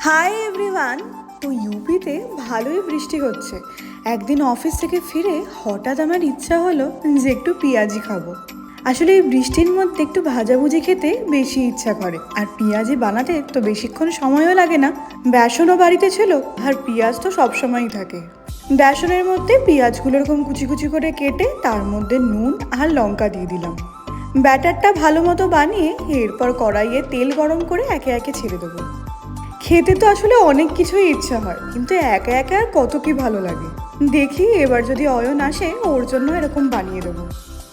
Hi everyone. তো ইউপিতে ভালোই বৃষ্টি হচ্ছে। একদিন অফিস থেকে ফিরে হঠাৎ আমার ইচ্ছা হলো যে একটু পেঁয়াজি খাবো। আসলে এই বৃষ্টির মধ্যে একটু ভাজাভুজি খেতে বেশি ইচ্ছা করে, আর পেঁয়াজি বানাতে তো বেশিক্ষণ সময়ও লাগে না। বেসনও বাড়িতে ছিল, আর পেঁয়াজ তো সবসময়ই থাকে। বেসনের মধ্যে পেঁয়াজগুলো এরকম কুচি কুচি করে কেটে তার মধ্যে নুন আর লঙ্কা দিয়ে দিলাম। ব্যাটারটা ভালো মতো বানিয়ে এরপর কড়াইয়ে তেল গরম করে একে একে ছেড়ে দেবো। খেতে তো আসলে অনেক কিছুই ইচ্ছা হয়, কিন্তু একা একা আর কত কি ভালো লাগে। দেখি এবার যদি অয়ন আসে ওর জন্য এরকম বানিয়ে দেবো।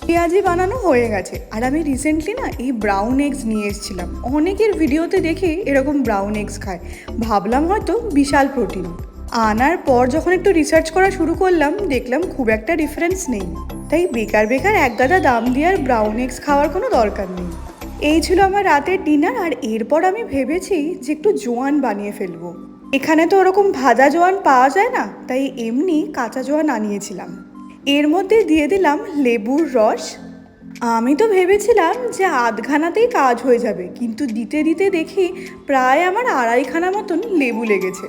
পেঁয়াজি বানানো হয়ে গেছে, আর আমি রিসেন্টলি না এই ব্রাউন এগস নিয়ে এসেছিলাম। অনেকের ভিডিওতে দেখি এরকম ব্রাউন এগস খায়, ভাবলাম হয়তো বিশাল প্রোটিন। আনার পর যখন একটু রিসার্চ করা শুরু করলাম, দেখলাম খুব একটা ডিফারেন্স নেই। তাই বেকার বেকার এক গাদা দাম দিয়ে আর ব্রাউন এগস খাওয়ার কোনো দরকার নেই। এই ছিল আমার রাতের ডিনার, আর এরপর আমি ভেবেছি যে একটু জোয়ান বানিয়ে ফেলবো। এখানে তো ওরকম ভাজা জোয়ান পাওয়া যায় না, তাই এমনি কাঁচা জোয়ান আনিয়েছিলাম। এর মধ্যে দিয়ে দিলাম লেবুর রস। আমি তো ভেবেছিলাম যে আধখানাতেই কাজ হয়ে যাবে, কিন্তু দিতে দিতে দেখি প্রায় আমার আড়াইখানা মতন লেবু লেগেছে।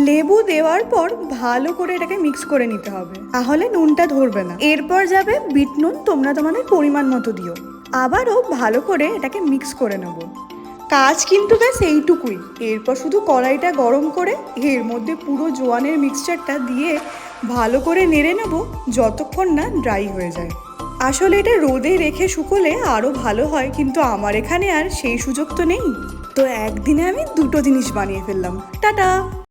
লেবু দেওয়ার পর ভালো করে এটাকে মিক্স করে নিতে হবে, তাহলে নুনটা ধরবে না। এরপর যাবে বিট নুন, তোমরা তোমাদের পরিমাণ মতো দিও। আবারও ভালো করে এটাকে মিক্স করে নেব। কাজ কিন্তু ব্যাস এইটুকুই। এরপর শুধু কড়াইটা গরম করে এর মধ্যে পুরো জোয়ানের মিক্সচারটা দিয়ে ভালো করে নেড়ে নেব যতক্ষণ না ড্রাই হয়ে যায়। আসলে এটা রোদে রেখে শুকোলে আরও ভালো হয়, কিন্তু আমার এখানে আর সেই সুযোগ তো নেই। তো একদিনে আমি দুটো জিনিস বানিয়ে ফেললাম। টাটা।